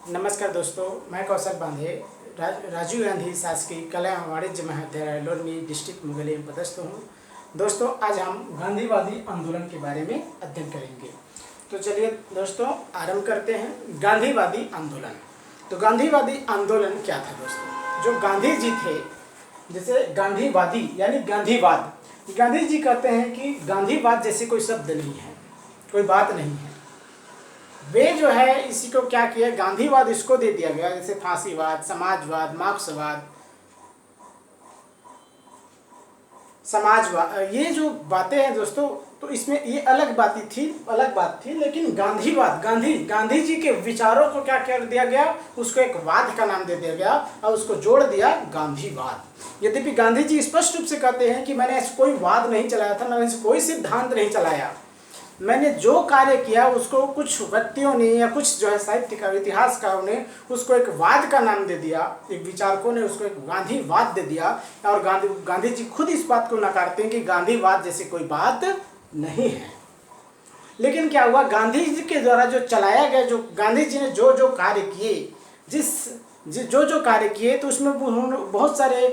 नमस्कार दोस्तों, मैं कौशल बांधे राजीव गांधी शासकीय कला एवं वाणिज्य महाविद्यालय लोरमी डिस्ट्रिक्ट मुंगेली में पदस्थ हूँ। दोस्तों, आज हम गांधीवादी आंदोलन के बारे में अध्ययन करेंगे। तो चलिए दोस्तों, आरंभ करते हैं। गांधीवादी आंदोलन। तो गांधीवादी आंदोलन क्या था दोस्तों? जो गांधी जी थे, जैसे गांधीवादी यानी गांधीवाद, गांधी जी कहते हैं कि गांधीवाद जैसे कोई शब्द नहीं है, कोई बात नहीं है। वे जो है इसी को क्या किया, गांधीवाद इसको दे दिया गया, जैसे फांसीवाद, समाजवाद, मार्क्सवाद, समाजवाद, ये जो बातें हैं दोस्तों, तो इसमें ये अलग बात थी। लेकिन गांधीवाद, गांधी जी के विचारों को क्या कर दिया गया, उसको एक वाद का नाम दे दिया गया और उसको जोड़ दिया गांधीवाद। यद्यपि गांधी जी स्पष्ट रूप से कहते हैं कि मैंने ऐसा कोई वाद नहीं चलाया था, मैंने कोई सिद्धांत नहीं चलाया, मैंने जो कार्य किया उसको कुछ व्यक्तियों ने या कुछ जो है साहित्यकार, इतिहासकारों ने उसको एक वाद का नाम दे दिया, एक विचारकों ने उसको एक गांधीवाद दे दिया। और गांधी जी खुद इस बात को नकारते हैं कि गांधीवाद जैसी कोई बात नहीं है। लेकिन क्या हुआ, गांधी जी के द्वारा जो चलाया गया, जो गांधी जी ने जो जो कार्य किए, जो जो कार्य किए, तो उसमें बहुत सारे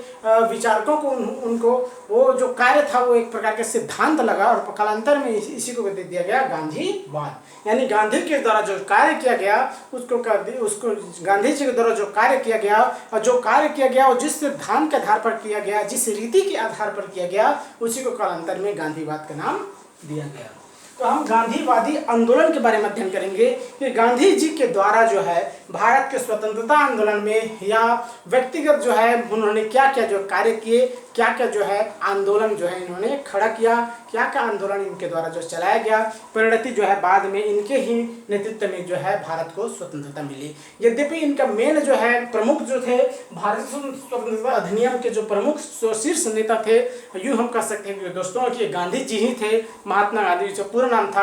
विचारकों को उनको वो जो कार्य था वो एक प्रकार के सिद्धांत लगा और कालांतर में इसी को दे दिया गया गांधीवाद। यानी गांधी के द्वारा जो कार्य किया गया उसको गांधी जी के द्वारा जो कार्य किया गया और जो कार्य किया गया और जिस सिद्धांत के आधार पर किया गया, जिस रीति के आधार पर किया गया, उसी को कालांतर में गांधीवाद का नाम दिया गया। तो हम गांधीवादी आंदोलन के बारे में अध्ययन करेंगे कि गांधी जी के द्वारा जो है भारत के स्वतंत्रता आंदोलन में या व्यक्तिगत जो है उन्होंने क्या क्या जो कार्य किए, क्या क्या जो है आंदोलन जो है इन्होंने खड़ा किया, क्या क्या आंदोलन इनके द्वारा जो चलाया गया, परिणति जो है बाद में इनके ही नेतृत्व में जो है भारत को स्वतंत्रता मिली। यद्यपि इनका मेन जो है प्रमुख जो थे, भारत स्वतंत्रता अधिनियम के जो प्रमुख शीर्ष नेता थे, यूँ हम कह सकते हैं कि दोस्तों कि गांधी जी ही थे। महात्मा गांधी जो पूरा नाम था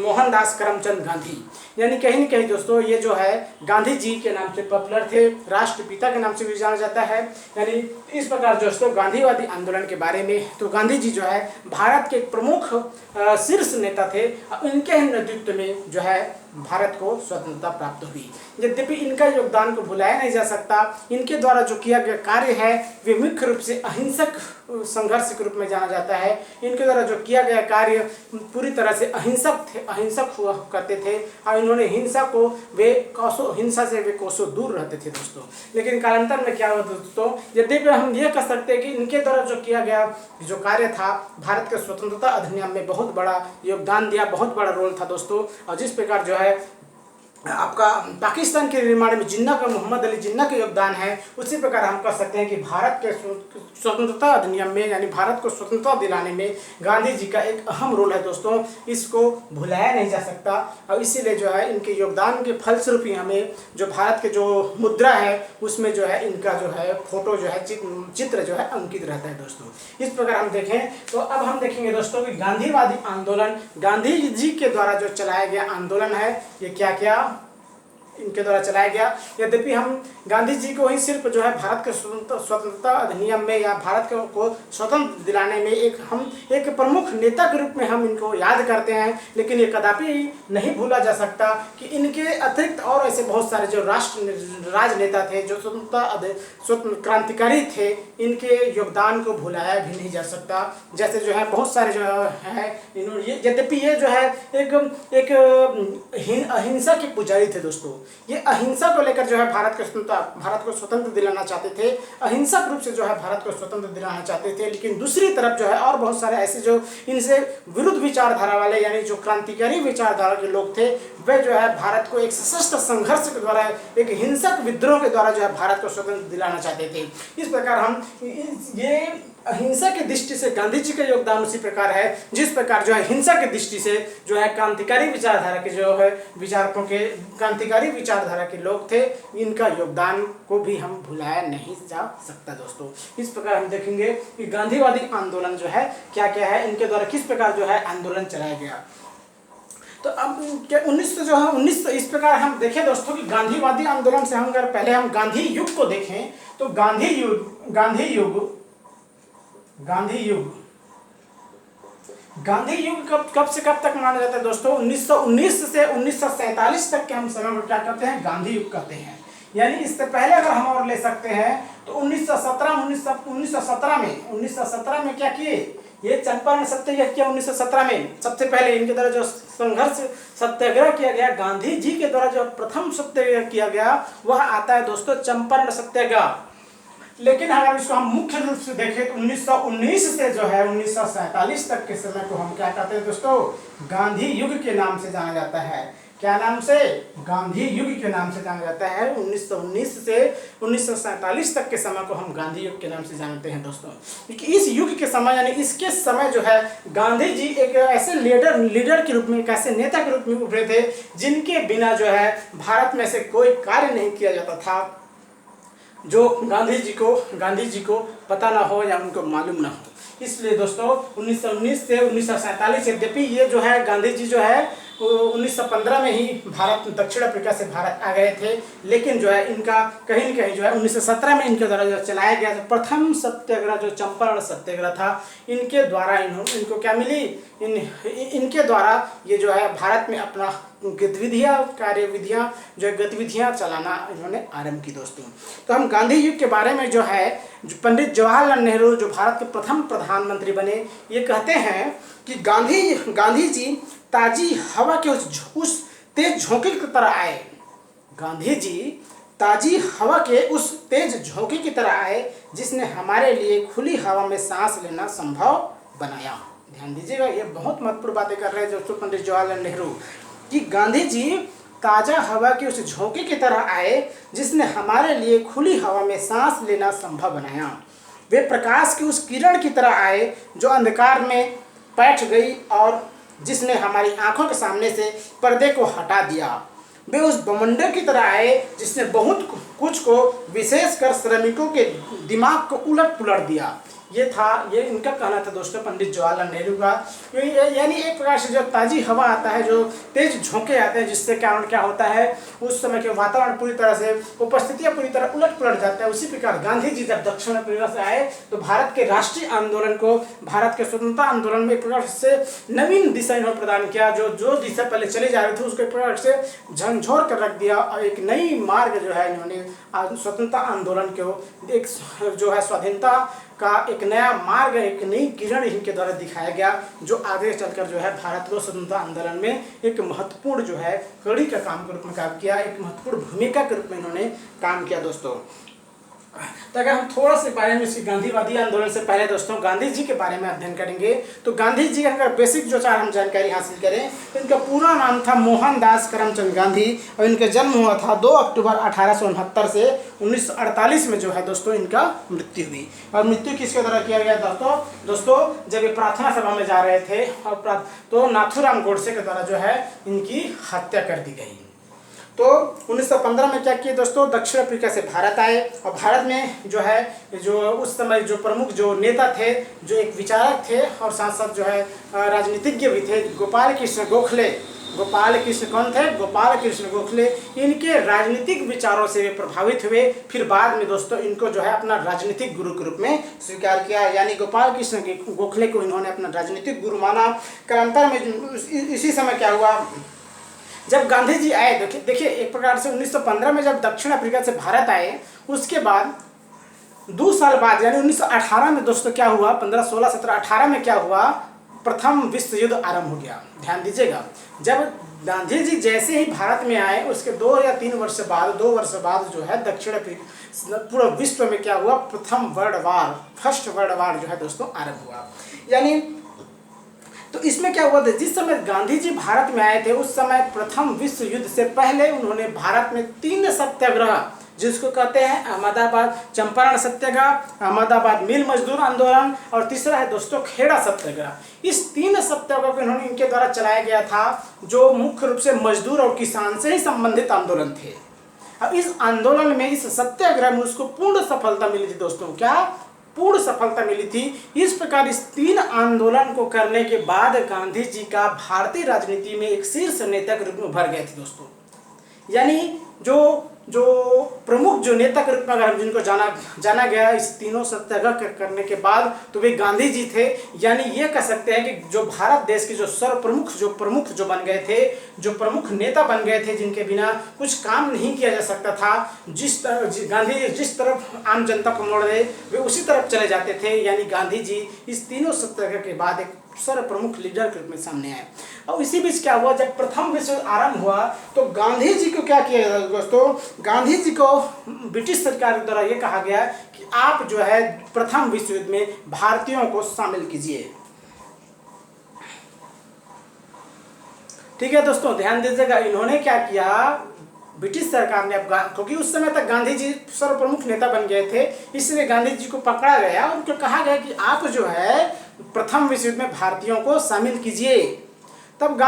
मोहनदास करमचंद गांधी, यानी कहीं न कहीं दोस्तों ये जो है गांधी जी के नाम से पॉपुलर थे, राष्ट्रपिता के नाम से भी जाना जाता है। यानी इस प्रकार दोस्तों गांधीवादी आंदोलन के बारे में, तो गांधी जी जो है भारत के प्रमुख शीर्ष नेता थे, इनके नेतृत्व में जो है भारत को स्वतंत्रता प्राप्त हुई। यद्यपि इनका योगदान को भुलाया नहीं जा सकता। इनके द्वारा जो किया गया कार्य है वे मुख्य रूप से अहिंसक संघर्ष के रूप में जाना जाता है। इनके द्वारा जो किया गया कार्य पूरी तरह से अहिंसक हुआ करते थे और इन्होंने हिंसा से वे कोसों दूर रहते थे दोस्तों। लेकिन कालांतर में क्या हुआ दोस्तों, यद्यपि हम ये कह सकते हैं कि इनके द्वारा जो किया गया जो कार्य था भारत के स्वतंत्रता अधिनियम में बहुत बड़ा योगदान दिया, बहुत बड़ा रोल था दोस्तों। और जिस प्रकार जो है आपका पाकिस्तान के निर्माण में जिन्ना का, मोहम्मद अली जिन्ना का योगदान है, उसी प्रकार हम कह सकते हैं कि भारत के स्वतंत्रता अधिनियम में यानी भारत को स्वतंत्रता दिलाने में गांधी जी का एक अहम रोल है दोस्तों। इसको भुलाया नहीं जा सकता और इसीलिए जो है इनके योगदान के फलस्वरूप ही हमें जो भारत के जो मुद्रा है उसमें जो है इनका जो है फोटो जो है चित्र जो है अंकित रहता है दोस्तों। इस प्रकार हम देखें तो अब हम देखेंगे दोस्तों कि गांधीवादी आंदोलन, गांधी जी के द्वारा जो चलाया गया आंदोलन है, ये क्या क्या इनके द्वारा चलाया गया। यद्यपि हम गांधी जी को ही सिर्फ जो है भारत के स्वतंत्रता अधिनियम में या भारत को स्वतंत्र दिलाने में एक प्रमुख नेता के रूप में हम इनको याद करते हैं, लेकिन ये कदापि नहीं भूला जा सकता कि इनके अतिरिक्त और ऐसे बहुत सारे जो राजनेता थे, जो स्वतंत्र क्रांतिकारी थे, इनके योगदान को भुलाया भी नहीं जा सकता। जैसे जो है बहुत सारे जो है यद्यपि ये जो है एक अहिंसा के पुजारी थे दोस्तों। ये अहिंसा को लेकर जो है भारत को स्वतंत्र दिलाना चाहते थे, अहिंसक रूप से जो है भारत को स्वतंत्र दिलाना चाहते थे। लेकिन दूसरी तरफ जो है और बहुत सारे ऐसे जो इनसे विरुद्ध विचारधारा वाले यानी जो क्रांतिकारी विचारधारा के लोग थे, वे जो है भारत को एक सशस्त्र संघर्ष के द्वारा, एक हिंसक विद्रोह के द्वारा जो है भारत को स्वतंत्र दिलाना चाहते थे। इस प्रकार हम ये अहिंसा की दृष्टि से गांधी जी का योगदान उसी प्रकार है जिस प्रकार जो है हिंसा की दृष्टि से जो है क्रांतिकारी विचारधारा के जो है विचारकों के, क्रांतिकारी विचारधारा के लोग थे, इनका योगदान को भी हम भुलाया नहीं जा सकता दोस्तों। इस प्रकार हम देखेंगे कि गांधीवादी आंदोलन जो है क्या क्या है, इनके द्वारा किस प्रकार जो है आंदोलन चलाया गया। तो अब क्या 19 इस प्रकार हम देखें दोस्तों कि गांधीवादी आंदोलन से हम अगर पहले हम गांधी युग को देखें तो गांधी युग गांधी युग कब से कब तक माना जाता है दोस्तों? 1919 से 1947 तक के हम समय को क्या कहते हैं? गांधी युग कहते हैं। यानी इससे पहले अगर हम और ले सकते हैं तो 1917 में क्या किए? ये चंपारण सत्याग्रह किया 1917 में। सबसे पहले इनके द्वारा जो संघर्ष सत्याग्रह किया गया, गांधी जी के द्वारा जो प्रथम सत्याग्रह किया गया वह आता है दोस्तों चंपारण सत्याग्रह। लेकिन अगर इसको हम मुख्य रूप से देखें तो 1919 से जो है 1947 तक के समय को हम क्या कहते हैं दोस्तों? गांधी युग के नाम से जाना जाता है। क्या नाम से? गांधी युग के नाम से जाना जाता है। 1919 से 1947 तक के समय को हम गांधी युग के नाम से जानते हैं दोस्तों। क्योंकि इस युग के समय यानी इसके समय जो है गांधी जी एक ऐसे लीडर के रूप में, एक ऐसे नेता के रूप में उभरे थे जिनके बिना जो है भारत में से कोई कार्य नहीं किया जाता था जो गांधी जी को पता ना हो या उनको मालूम ना हो। इसलिए दोस्तों 1919 से 1947 यद्यपि ये जो है गांधी जी जो है 1915 में ही दक्षिण अफ्रीका से भारत आ गए थे, लेकिन जो है इनका कहीं न कहीं जो है 1917 में इनके द्वारा जो चलाया गया था प्रथम सत्याग्रह जो चंपारण सत्याग्रह था, इनके द्वारा इनको क्या मिली? इनके द्वारा ये जो है भारत में अपना गतिविधियाँ चलाना इन्होंने आरंभ की दोस्तों। तो हम गांधी युग के बारे में जो है पंडित जवाहरलाल नेहरू जो भारत के प्रथम प्रधानमंत्री बने, ये कहते हैं कि गांधी जी ताजी हवा के उस तेज झोंके की तरह आए। गांधी जी ताजी हवा के उस तेज झोंके की तरह आए जिसने हमारे लिए खुली हवा में सांस लेना संभव बनाया। ध्यान दीजिएगा, ये बहुत महत्वपूर्ण बातें कर रहे हैं दोस्तों पंडित जवाहरलाल नेहरू कि गांधी जी ताज़ा हवा के उस झोंके की तरह आए जिसने हमारे लिए खुली हवा में सांस लेना संभव बनाया। वे प्रकाश की उस किरण की तरह आए जो अंधकार में बैठ गई और जिसने हमारी आंखों के सामने से पर्दे को हटा दिया। वे उस बवंडर की तरह आए जिसने बहुत कुछ को विशेषकर श्रमिकों के दिमाग को उलट पुलट दिया। ये इनका कहना था दोस्तों पंडित जवाहरलाल नेहरू का। यानी एक प्रकार से जो ताज़ी हवा आता है, जो तेज झोंके आते हैं, जिससे कारण क्या होता है उस समय के वातावरण पूरी तरह से उपस्थितियाँ पूरी तरह उलट पुलट जाता है। उसी प्रकार गांधी जी जब दक्षिण अफ्रीका से आए तो भारत के राष्ट्रीय आंदोलन को, भारत के स्वतंत्रता आंदोलन में एक प्रकार से नवीन दिशा इन्होंने प्रदान किया। जो दिशा पहले चले जा रहे थे उसको एक प्रकार से झंझोर कर रख दिया और एक नई मार्ग जो है इन्होंने स्वतंत्रता आंदोलन को एक जो है स्वाधीनता का एक नया मार्ग, एक नई किरण इनके द्वारा दिखाया गया जो आगे चलकर जो है भारत को स्वतंत्रता आंदोलन में एक महत्वपूर्ण जो है कड़ी का काम के रूप में काम किया, एक महत्वपूर्ण भूमिका के रूप में इन्होंने काम किया दोस्तों। तो अगर हम थोड़ा से बारे में इसी गांधीवादी आंदोलन से पहले दोस्तों गांधी जी के बारे में अध्ययन करेंगे तो गांधी जी का अगर बेसिक जो चार हम जानकारी हासिल करें तो इनका पूरा नाम था मोहनदास करमचंद गांधी और इनका जन्म हुआ था 2 अक्टूबर 1869 से 1948 में जो है दोस्तों इनका मृत्यु हुई। और मृत्यु किसके द्वारा किया गया दोस्तों जब ये प्रार्थना सभा में जा रहे थे और तो नाथूराम गोडसे के द्वारा जो है इनकी हत्या कर दी गई। तो 1915 में क्या किए दोस्तों, दक्षिण अफ्रीका से भारत आए और भारत में जो है जो उस समय जो प्रमुख जो नेता थे, जो एक विचारक थे और साथ साथ जो है राजनीतिज्ञ भी थे, गोपाल कृष्ण गोखले। गोपाल कृष्ण कौन थे? गोपाल कृष्ण गोखले। इनके राजनीतिक विचारों से वे प्रभावित हुए। फिर बाद में दोस्तों इनको जो है अपना राजनीतिक गुरु के रूप में स्वीकार किया, यानी गोपाल कृष्ण गोखले को इन्होंने अपना राजनीतिक गुरु माना। कालांतर में इसी समय क्या हुआ, जब गांधी जी आए, देखिए एक प्रकार से 1915 में जब दक्षिण अफ्रीका से भारत आए उसके बाद 2 साल बाद यानी 1918 में दोस्तों क्या हुआ, 15, 16, 17, 18 में क्या हुआ, प्रथम विश्व युद्ध आरंभ हो गया। ध्यान दीजिएगा, जब गांधी जी जैसे ही भारत में आए उसके 2 या 3 वर्ष बाद, 2 वर्ष बाद जो है दक्षिण अफ्रीका पूरे विश्व में क्या हुआ, फर्स्ट वर्ल्ड वार जो है दोस्तों आरंभ हुआ। यानी तो इसमें क्या हुआ था, जिस समय गांधी जी भारत में आए थे उस समय प्रथम विश्व युद्ध से पहले उन्होंने भारत में 3 सत्याग्रह जिसको कहते हैं अहमदाबाद चंपारण सत्याग्रह, अहमदाबाद मिल मजदूर आंदोलन और तीसरा है दोस्तों खेड़ा सत्याग्रह। इस 3 सत्याग्रह को इन्होंने इनके द्वारा चलाया गया था जो मुख्य रूप से मजदूर और किसान से ही संबंधित आंदोलन थे। अब इस आंदोलन में, इस सत्याग्रह में उसको पूर्ण सफलता मिली थी दोस्तों। क्या पूर्ण सफलता मिली थी। इस प्रकार इस 3 आंदोलन को करने के बाद गांधी जी का भारतीय राजनीति में एक शीर्ष नेता के रूप में उभर गए थे दोस्तों। यानी जो जो प्रमुख जो नेता के रूप में अगर हम जिनको जाना गया इस तीनों सत्याग्रह करने के बाद, तो वे गांधी जी थे। यानी ये कह सकते हैं कि जो भारत देश के जो प्रमुख जो बन गए थे, जो प्रमुख नेता बन गए थे, जिनके बिना कुछ काम नहीं किया जा सकता था। गांधी जी जिस तरफ आम जनता को मोड़ रहे वे उसी तरफ चले जाते थे। यानी गांधी जी इस तीनों सत्याग्रह के बाद एक सर्वप्रमुख लीडर के रूप में सामने आए। और इसी बीच क्या हुआ, जब प्रथम विश्व युद्ध आरंभ हुआ तो गांधी जी को क्या किया गया दोस्तों, गांधी जी को ब्रिटिश सरकार द्वारा ये कहा गया कि आप जो है प्रथम विश्व युद्ध में भारतीयों को शामिल कीजिए। ठीक है दोस्तों, ध्यान दीजिएगा, इन्होंने क्या किया, ब्रिटिश सरकार ने क्योंकि उस समय तक गांधी जी सर्वप्रमुख नेता बन गए थे, इसलिए गांधी जी को पकड़ा गया और उनको कहा गया कि आप जो है प्रथम विश्व युद्ध में भारतीयों को शामिल कीजिए। तब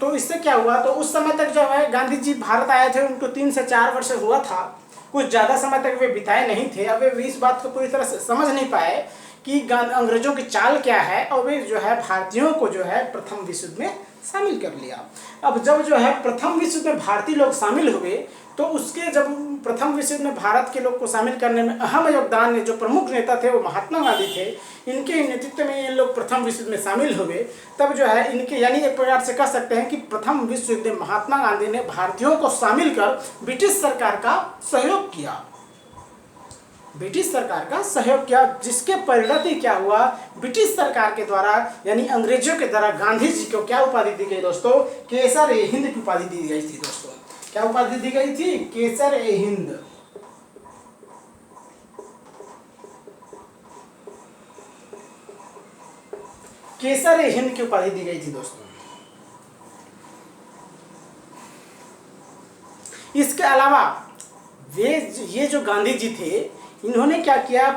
तो इससे क्या हुआ, तो उस समय तक जो है गांधी जी भारत आए थे, उनको 3 से 4 वर्ष हुआ था, कुछ ज़्यादा समय तक वे बिताए नहीं थे। अब वे इस बात को पूरी तरह से समझ नहीं पाए कि अंग्रेजों की चाल क्या है, और वे जो है भारतीयों को जो है प्रथम विश्व युद्ध में शामिल कर लिया। अब जब जो है प्रथम विश्व युद्ध में भारतीय लोग शामिल हुए, तो उसके जब प्रथम विश्व युद्ध में भारत के लोग को शामिल करने में अहम योगदान ने जो प्रमुख नेता थे वो महात्मा गांधी थे, इनके नेतृत्व में ये लोग प्रथम विश्व युद्ध में शामिल हुए। तब जो है इनके यानी एक प्रकार से कह सकते हैं कि प्रथम विश्व युद्ध में महात्मा गांधी ने भारतीयों को शामिल कर ब्रिटिश सरकार का सहयोग किया, ब्रिटिश सरकार का सहयोग किया, जिसके परिणति क्या हुआ, ब्रिटिश सरकार के द्वारा यानी अंग्रेजों के द्वारा गांधी जी को क्या उपाधि दी गई दोस्तों, केसर ए हिंद की उपाधि दी गई थी दोस्तों। क्या उपाधि दी गई थी, केसर ए हिंद। केसर ए हिंद की उपाधि दी गई थी दोस्तों। इसके अलावा ये जो गांधी जी थे, इन्होंने क्या किया,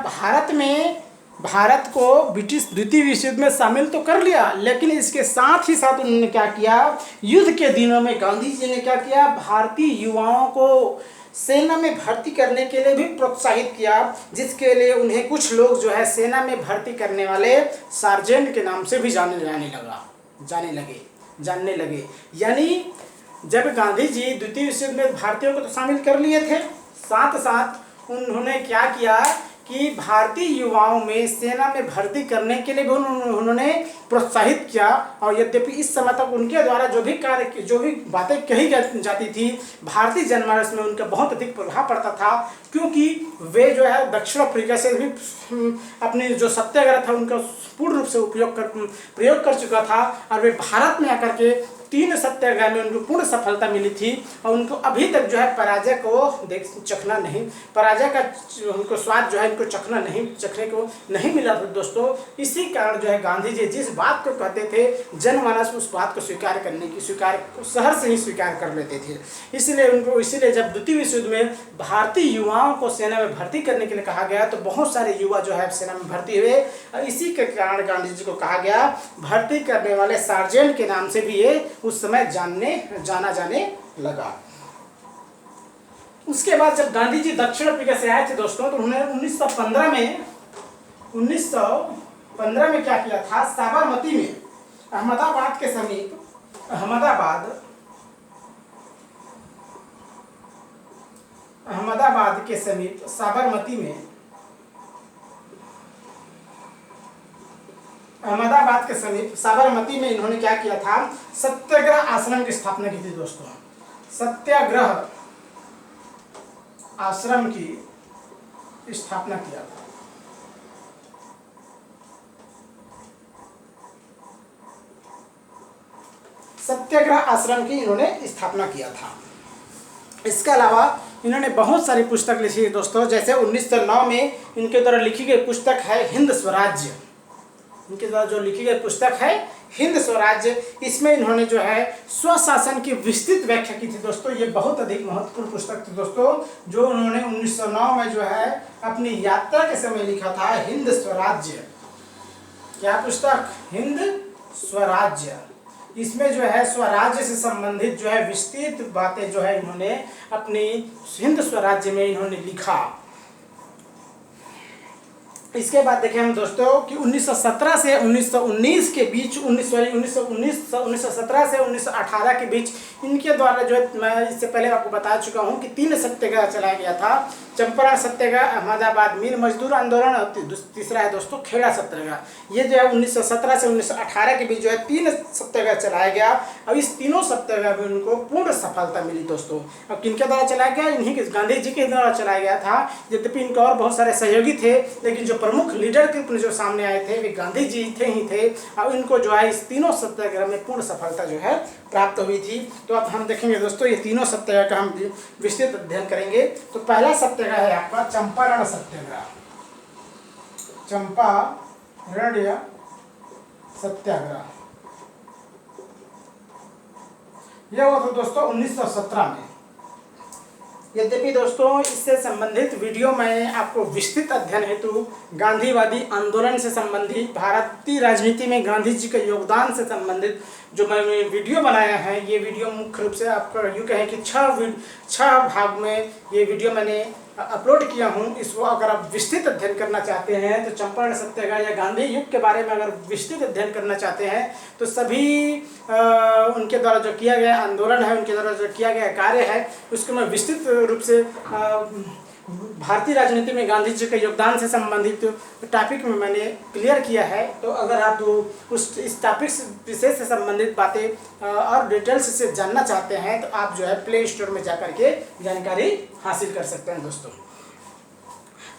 भारत को ब्रिटिश द्वितीय विश्व युद्ध में शामिल तो कर लिया, लेकिन इसके साथ ही साथ उन्होंने क्या किया, युद्ध के दिनों में गांधी जी ने क्या किया, भारतीय युवाओं को सेना में भर्ती करने के लिए भी प्रोत्साहित किया, जिसके लिए उन्हें कुछ लोग जो है सेना में भर्ती करने वाले सार्जेंट के नाम से भी जानने लगे। यानी जब गांधी जी द्वितीय विश्व युद्ध में भारतीयों को तो शामिल कर लिए थे, साथ साथ उन्होंने क्या किया कि भारतीय युवाओं में सेना में भर्ती करने के लिए भी उन्होंने प्रोत्साहित किया। और यद्यपि इस समय तक उनके द्वारा जो भी बातें कही जाती थी, भारतीय जनमानस में उनका बहुत अधिक प्रभाव पड़ता था, क्योंकि वे जो है दक्षिण अफ्रीका से भी अपने जो सत्याग्रह था उनका पूर्ण रूप से प्रयोग कर चुका था, और वे भारत में आकर के 3 सत्याग्रह में उनको पूर्ण सफलता मिली थी, और उनको अभी तक जो है पराजय को पराजय का उनको स्वाद जो है इनको चखने को नहीं मिला था दोस्तों। इसी कारण जो है गांधी जी जिस बात को कहते थे, जनमानस उस बात को शहर से ही स्वीकार कर लेते थे। इसीलिए जब द्वितीय विश्व युद्ध में भारतीय युवाओं को सेना में भर्ती करने के लिए कहा गया, तो बहुत सारे युवा जो है सेना में भर्ती हुए, और इसी के कारण गांधी जी को कहा गया भर्ती करने वाले सार्जेंट के नाम से भी ये उस समय जाना जाने लगा। उसके बाद जब गांधी जी दक्षिण अफ्रीका से आए थे दोस्तों, तो उन्होंने 1915 में क्या किया था, साबरमती में अहमदाबाद के समीप साबरमती में इन्होंने क्या किया था, सत्याग्रह आश्रम की स्थापना की थी दोस्तों। सत्याग्रह आश्रम की स्थापना किया था। सत्याग्रह आश्रम की इन्होंने स्थापना किया था। इसके अलावा इन्होंने बहुत सारी पुस्तक लिखी है दोस्तों, जैसे 1909 में इनके द्वारा लिखी गई पुस्तक है हिंद स्वराज्य। इनके द्वारा जो लिखी गई पुस्तक है हिंद स्वराज्य, इसमें इन्होंने जो है स्वशासन की विस्तृत व्याख्या की थी दोस्तों। ये बहुत अधिक महत्वपूर्ण पुस्तक थी दोस्तों, जो उन्होंने 1909 में जो है अपनी यात्रा के समय लिखा था, हिंद स्वराज्य। क्या पुस्तक, हिंद स्वराज्य। इसमें जो है स्वराज्य से संबंधित जो है विस्तृत बातें जो है इन्होंने अपनी हिंद स्वराज्य में इन्होंने लिखा। इसके बाद देखें हम दोस्तों कि 1917 से 1919 के बीच 1917 से 1918 के बीच इनके द्वारा जो है, मैं इससे पहले आपको बता चुका हूं कि 3 सत्याग्रह चलाया गया था। चंपारण सत्याग्रह, अहमदाबाद मिल मजदूर आंदोलन और तीसरा है दोस्तों खेड़ा सत्याग्रह। ये जो है 1917 से 1918 के बीच जो है 3 सत्याग्रह चलाया गया। अब इस तीनों सत्याग्रह में उनको पूर्ण सफलता मिली दोस्तों। अब किनके द्वारा चलाया गया? इन्हीं के, गांधी जी के द्वारा चलाया गया था। यद्यपि इनके और बहुत सारे सहयोगी थे, लेकिन जो प्रमुख लीडर के रूप में जो सामने आए थे वे गांधी जी थे। अब इनको जो है इस तीनों सत्याग्रह में पूर्ण सफलता जो है प्राप्त हुई थी। तो अब हम देखेंगे दोस्तों ये तीनों सत्याग्रह का हम विस्तृत अध्ययन करेंगे। तो पहला सत्याग्रह है आपका चंपारण सत्याग्रह। चंपारण सत्याग्रह यह हुआ था दोस्तों 1917 में। यद्यपि दोस्तों इससे संबंधित वीडियो मैं आपको विस्तृत अध्ययन हेतु गांधीवादी आंदोलन से संबंधित, भारतीय राजनीति में गांधी जी के योगदान से संबंधित जो मैंने वीडियो बनाया है, ये वीडियो मुख्य रूप से आपका यूँ कहें कि 6 भाग में ये वीडियो मैंने अपलोड किया हूँ। इसको अगर आप विस्तृत अध्ययन करना चाहते हैं तो चंपारण सत्याग्रह या गांधी युग के बारे में अगर विस्तृत अध्ययन करना चाहते हैं तो सभी उनके द्वारा जो किया गया आंदोलन है, उनके द्वारा जो किया गया कार्य है, उसको मैं विस्तृत रूप से भारतीय राजनीति में गांधी जी के योगदान से संबंधित टॉपिक में मैंने क्लियर किया है। तो अगर आप इस टॉपिक विशेष से संबंधित बातें और डिटेल्स से जानना चाहते हैं तो आप जो है प्ले स्टोर में जाकर के जानकारी हासिल कर सकते हैं दोस्तों।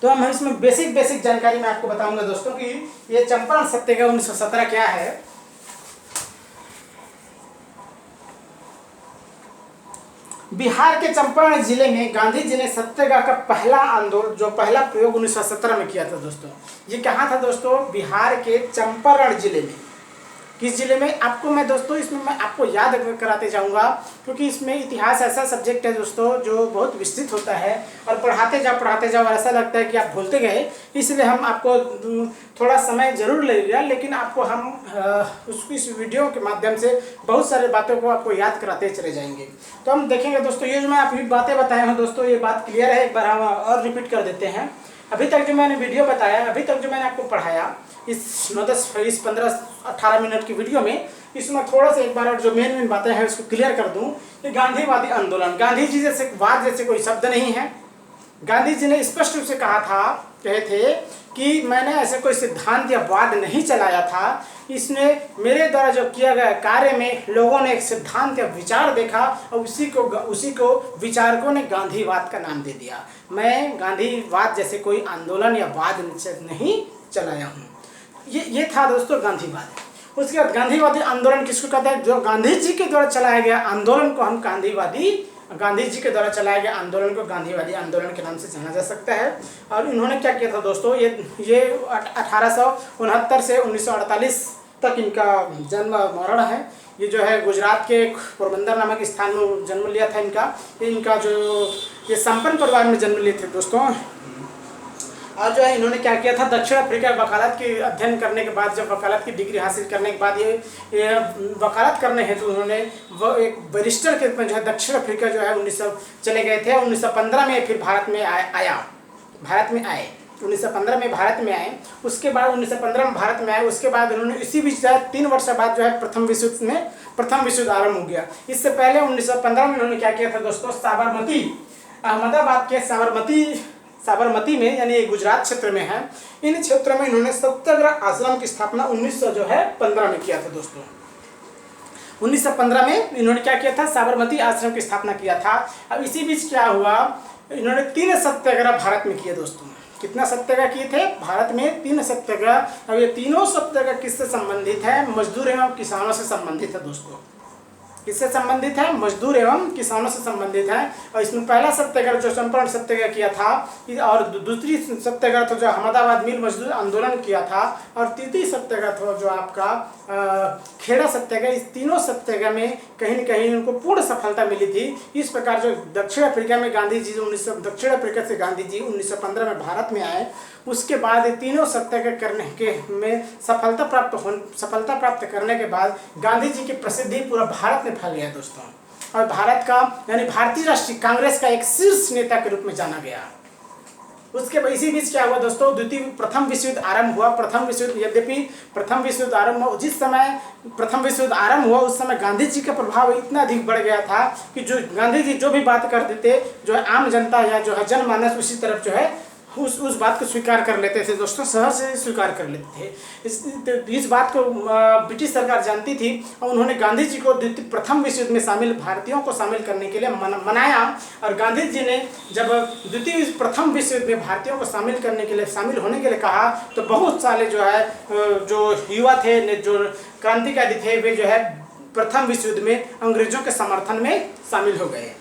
तो हम इसमें बेसिक जानकारी मैं आपको बताऊंगा दोस्तों कि ये चंपारण सत्याग्रह 1917 क्या है। बिहार के चंपारण जिले में गांधी जी ने सत्याग्रह का पहला आंदोलन, जो पहला प्रयोग 1917 में किया था दोस्तों। ये कहाँ था दोस्तों? बिहार के चंपारण जिले में। किस जिले में? आपको मैं दोस्तों इसमें मैं आपको याद कराते जाऊंगा, क्योंकि इसमें इतिहास ऐसा सब्जेक्ट है दोस्तों जो बहुत विस्तृत होता है और पढ़ाते जाओ ऐसा लगता है कि आप भूलते गए। इसलिए हम आपको थोड़ा समय जरूर लगेगा, लेकिन आपको हम इस वीडियो के माध्यम से बहुत सारे बातों को आपको याद कराते चले जाएंगे। तो हम देखेंगे दोस्तों, ये जो मैं आपकी बातें बताया हूँ दोस्तों, ये बात क्लियर है, एक बार हम और रिपीट कर देते हैं। अभी तक जो मैंने वीडियो बताया, अभी तक जो मैंने आपको पढ़ाया इस 15-18 मिनट की वीडियो में, इसमें थोड़ा सा एक बार और जो मेन बातें हैं उसको क्लियर कर दूं कि गांधीवादी आंदोलन, गांधी जी जैसे कोई शब्द नहीं है। गांधी जी ने स्पष्ट रूप से कहे थे कि मैंने ऐसे कोई सिद्धांत या वाद नहीं चलाया था। इसने मेरे द्वारा जो किया गया कार्य में लोगों ने एक सिद्धांत या विचार देखा और उसी को विचारकों ने गांधीवाद का नाम दे दिया। मैं गांधीवाद जैसे कोई आंदोलन या वाद नहीं चलाया हूँ। ये था दोस्तों गांधीवाद। उसके बाद गांधीवादी आंदोलन किसको कहते हैं? जो गांधी जी के द्वारा चलाया गया आंदोलन को हम गांधी जी के द्वारा चलाया गया आंदोलन को गांधीवादी आंदोलन के नाम से जाना जा सकता है। और इन्होंने क्या किया था दोस्तों? ये 1869 से 1948 तक इनका जन्म मरण है। ये जो है गुजरात के पोरबंदर नामक स्थान में जन्म लिया था इनका जो ये संपन्न परिवार में जन्म लिए थे दोस्तों। और जो है इन्होंने क्या किया था, दक्षिण अफ्रीका वकालत की अध्ययन करने के बाद, जब वकालत की डिग्री हासिल करने के बाद ये वकालत करने हेतु उन्होंने एक बैरिस्टर के रूप में जो है दक्षिण अफ्रीका जो है 1900 चले गए थे। 1915 में फिर भारत में आए 1915 में भारत में आए। उसके बाद 1915 में भारत में आए, उसके बाद उन्होंने इसी बीच 3 वर्ष बाद जो है प्रथम विश्व युद्ध आरंभ हो गया। इससे पहले 1915 में उन्होंने क्या किया था दोस्तों? अहमदाबाद के साबरमती में, यानी गुजरात क्षेत्र में है, इन क्षेत्रों में इन्होंने सत्याग्रह आश्रम की स्थापना 1915 में किया था दोस्तों। 1915 में इन्होंने क्या किया था? साबरमती आश्रम की स्थापना किया था। अब इसी बीच क्या हुआ, इन्होंने 3 सत्याग्रह भारत में किए दोस्तों। कितना सत्याग्रह किए थे? भारत में 3 सत्याग्रह। अब ये तीनों सत्याग्रह किससे संबंधित है? मजदूर एवं किसानों से संबंधित है दोस्तों। किससे संबंधित है? मजदूर एवं किसानों से संबंधित है। और इसमें पहला सत्याग्रह जो चंपारण सत्याग्रह किया था, और दूसरी सत्याग्रह था जो अहमदाबाद मिल मजदूर आंदोलन किया था, और तृतीय सत्याग्रह था जो आपका खेड़ा सत्याग्रह। इस तीनों सत्याग्रह में कहीं न कहीं उनको पूर्ण सफलता मिली थी। इस प्रकार जो दक्षिण अफ्रीका में गांधी जी दक्षिण अफ्रीका से गांधी जी 1915 में भारत में आए, उसके बाद तीनों सत्याग्रह करने के में सफलता प्राप्त करने के बाद गांधी जी की प्रसिद्धि पूरा भारत में फैल गया दोस्तों। और भारत का यानी भारतीय राष्ट्रीय कांग्रेस का एक शीर्ष नेता के रूप में जाना गया। उसके इसी बीच क्या हुआ दोस्तों, प्रथम विश्व युद्ध आरंभ हुआ। यद्यपि प्रथम विश्व युद्ध आरंभ हुआ, जिस समय प्रथम विश्व युद्ध आरंभ हुआ उस समय गांधी जी का प्रभाव इतना अधिक बढ़ गया था कि जो गांधी जी जो भी बात करते थे, जो है आम जनता या जो है जनमानस उसी तरफ जो है उस बात को स्वीकार कर लेते थे दोस्तों, सहज से स्वीकार कर लेते थे। इस बात को ब्रिटिश सरकार जानती थी और उन्होंने गांधी जी को प्रथम विश्व युद्ध में शामिल भारतीयों को शामिल करने के लिए मनाया। और गांधी जी ने जब प्रथम विश्व युद्ध में भारतीयों को शामिल होने के लिए कहा, तो बहुत सारे जो है जो युवा थे, जो क्रांतिकारी थे, वे जो है प्रथम विश्व युद्ध में अंग्रेजों के समर्थन में शामिल हो गए।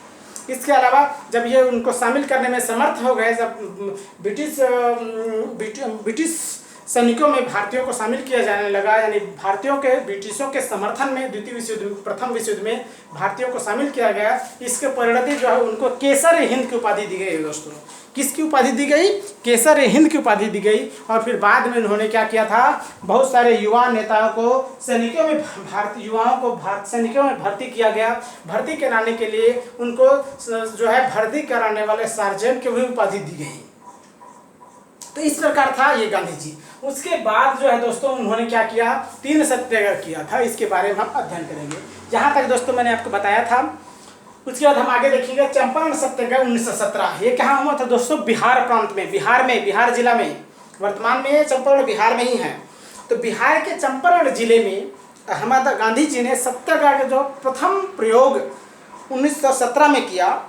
इसके अलावा जब ये उनको शामिल करने में समर्थ हो गए, जब ब्रिटिश सैनिकों में भारतीयों को शामिल किया जाने लगा, यानी भारतीयों के ब्रिटिशों के समर्थन में प्रथम विश्व युद्ध में भारतीयों को शामिल किया गया। इसके परिणति जो है उनको केसर हिंद की उपाधि दी गई दोस्तों। किसकी उपाधि दी गई? केसर हिंद की उपाधि दी गई। और फिर बाद में उन्होंने क्या किया था, बहुत सारे युवा नेताओं को सैनिकों में सैनिकों में भर्ती किया गया। भर्ती कराने के लिए उनको जो है भर्ती कराने वाले सार्जेंट की भी उपाधि दी गई। तो इस प्रकार था ये गांधी जी। उसके बाद जो है दोस्तों उन्होंने क्या किया, 3 सत्याग्रह किया था। इसके बारे में हम अध्ययन करेंगे। जहाँ तक दोस्तों मैंने आपको बताया था, उसके बाद हम आगे देखेंगे चंपारण सत्याग्रह 1917। ये कहाँ हुआ था दोस्तों? बिहार प्रांत में, बिहार जिला में। वर्तमान में चंपारण बिहार में ही है। तो बिहार के चंपारण जिले में महात्मा गांधी जी ने सत्याग्रह का जो प्रथम प्रयोग 1917 में किया।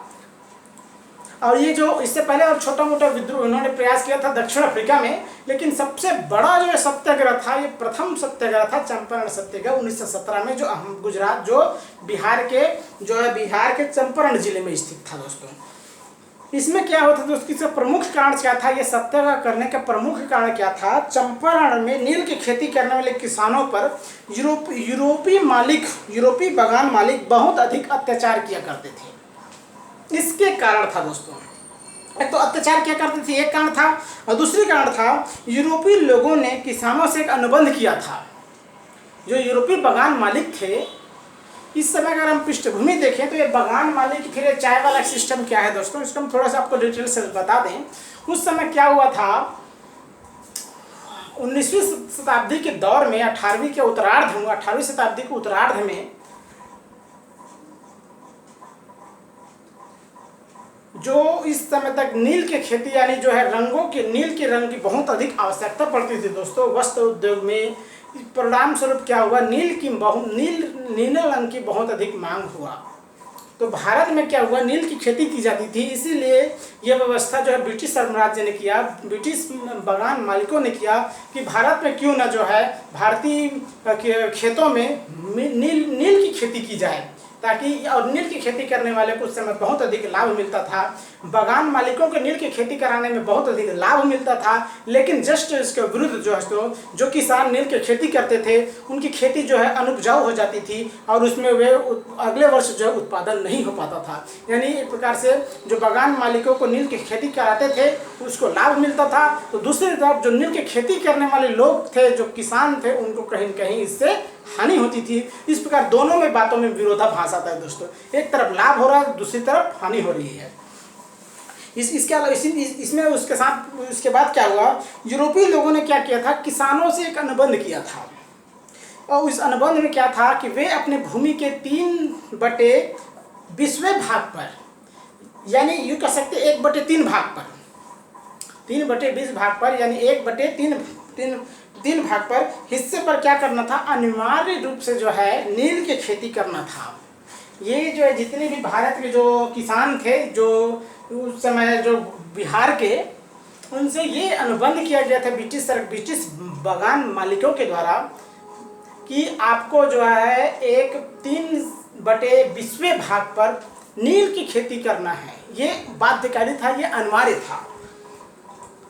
और ये जो इससे पहले और छोटा मोटा विद्रोह उन्होंने प्रयास किया था दक्षिण अफ्रीका में, लेकिन सबसे बड़ा जो सत्याग्रह था, ये प्रथम सत्याग्रह था चंपारण सत्याग्रह 1917 में, जो गुजरात जो बिहार के चंपारण जिले में स्थित था दोस्तों। इसमें क्या होता था दोस्तों, इसका प्रमुख कारण क्या था? ये सत्याग्रह करने का प्रमुख कारण क्या था? चंपारण में नील की खेती करने वाले किसानों पर यूरोपीय बागान मालिक बहुत अधिक अत्याचार किया करते थे। इसके कारण था दोस्तों, एक तो अत्याचार क्या करते थे, एक कारण था। और दूसरी कारण था, यूरोपीय लोगों ने किसानों से एक अनुबंध किया था। जो यूरोपीय बागान मालिक थे, इस समय अगर हम पृष्ठभूमि देखें तो ये बागान मालिक, फिर चाय वाला सिस्टम क्या है दोस्तों, इसको हम थोड़ा सा आपको डिटेल से बता दें। उस समय क्या हुआ था, 19वीं शताब्दी के दौर में 18वीं शताब्दी के उत्तरार्ध में जो इस समय तक नील की खेती यानी जो है नील के रंग की बहुत अधिक आवश्यकता पड़ती थी दोस्तों वस्त्र उद्योग में। परिणाम स्वरूप क्या हुआ, नीले रंग की बहुत अधिक मांग हुआ। तो भारत में क्या हुआ, नील की खेती की जाती थी। इसीलिए यह व्यवस्था जो है ब्रिटिश साम्राज्य ने किया, ब्रिटिश बागान मालिकों ने किया कि भारत में क्यों ना जो है भारतीय खेतों में नील की खेती की जाए, ताकि और नील की खेती करने वाले को उस समय बहुत अधिक लाभ मिलता था। बागान मालिकों को नील की खेती कराने में बहुत अधिक लाभ मिलता था, लेकिन जस्ट इसके विरुद्ध जो किसान नील की खेती करते थे उनकी खेती जो है अनुपजाऊ हो जाती थी और उसमें वे अगले वर्ष जो है उत्पादन नहीं हो पाता था। यानी एक प्रकार से जो बागान मालिकों को नील की खेती कराते थे उसको लाभ मिलता था, तो दूसरी तरफ जो नील की खेती करने वाले लोग थे, जो किसान थे, उनको कहीं न कहीं इससे हानि होती थी। इस प्रकार दोनों में बातों में विरोधाभास आता है दोस्तों। एक तरफ लाभ हो रहा है, दूसरी तरफ हानि हो रही है। इसके अलावा इसमें उसके बाद क्या हुआ, यूरोपीय लोगों ने क्या किया था, किसानों से एक अनुबंध किया था। और इस अनुबंध में क्या था कि वे अपने भूमि के 3/20 भाग पर, यानी यूँ कह सकते 1/3 भाग पर, 3/20 भाग पर, यानी 1/3 भाग पर हिस्से पर क्या करना था, अनिवार्य रूप से जो है नील की खेती करना था। ये जो है जितने भी भारत के जो किसान थे, जो उस समय जो बिहार के, उनसे ये अनुबंध किया गया था ब्रिटिश बागान मालिकों के द्वारा कि आपको जो है 1/3 भाग पर नील की खेती करना है। ये बाध्यकारी था, ये अनिवार्य था।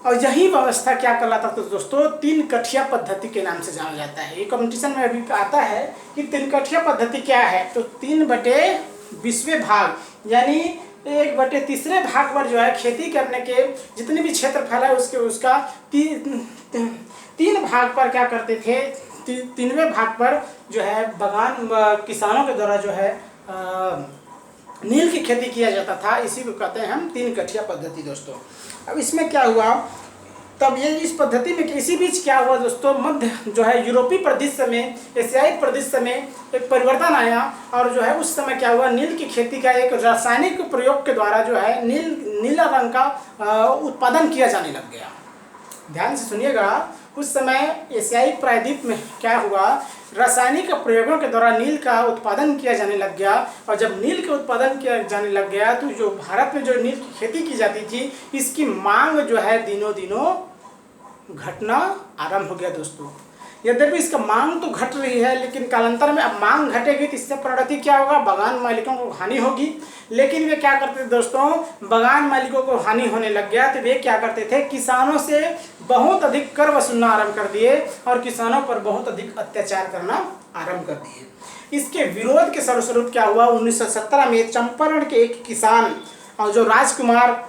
और यही व्यवस्था क्या कहलाता था दोस्तों, 3 कठिया पद्धति के नाम से जाना जाता है। ये कॉम्पिटिशन में अभी आता है कि 3 कठिया पद्धति क्या है, तो 3/20 भाग, यानी 1/3 भाग पर जो है खेती करने के जितने भी क्षेत्र फैला है उसका 3 भाग पर क्या करते थे, 3वें भाग पर जो है बागान किसानों के द्वारा जो है नील की खेती किया जाता था। इसी को कहते हैं हम 3 कठिया पद्धति दोस्तों। अब इसमें क्या हुआ, तब ये इस पद्धति में इसी बीच क्या हुआ दोस्तों, मध्य जो है यूरोपीय परिदृश्य में, एशियाई परिदृश्य में एक परिवर्तन आया। और जो है उस समय क्या हुआ, नील की खेती का एक रासायनिक प्रयोग के द्वारा जो है नीला रंग का उत्पादन किया जाने लग गया। ध्यान से सुनिएगा, उस समय एशियाई प्रायद्वीप में क्या हुआ, रासायनिक प्रयोगों के द्वारा नील का उत्पादन किया जाने लग गया। और जब नील का उत्पादन किया जाने लग गया तो जो भारत में जो नील की खेती की जाती थी, इसकी मांग जो है दिनों दिनों घटना आरंभ हो गया दोस्तों। यद्यपि इसका मांग तो घट रही है, लेकिन कालांतर में अब मांग घटेगी तो इससे परिणति क्या होगा, बागान मालिकों को हानि होगी। लेकिन वे क्या करते थे दोस्तों, बागान मालिकों को हानि होने लग गया तो वे क्या करते थे, किसानों से बहुत अधिक कर वसूलना आरंभ कर दिए और किसानों पर बहुत अधिक अत्याचार करना आरंभ कर दिए। इसके विरोध के फलस्वरूप क्या हुआ, 1917 में चंपारण के एक किसान और जो राजकुमार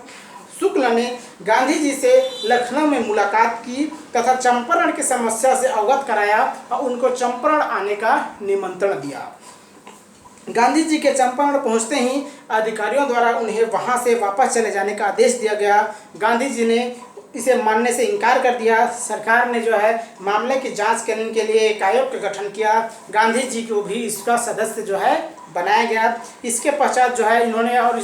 शुक्ल ने गांधी जी से लखनऊ में मुलाकात की तथा चंपारण की समस्या से अवगत कराया और उनको चंपारण आने का निमंत्रण दिया। गांधी जी के चंपारण पहुंचते ही अधिकारियों द्वारा उन्हें वहां से वापस चले जाने का आदेश दिया गया। गांधी जी ने इसे मानने से इनकार कर दिया। सरकार ने जो है मामले की जांच करने के लिए एक आयोग का गठन किया। गांधी जी को भी इसका सदस्य जो है बनाया गया। इसके पश्चात जो है इन्होंने और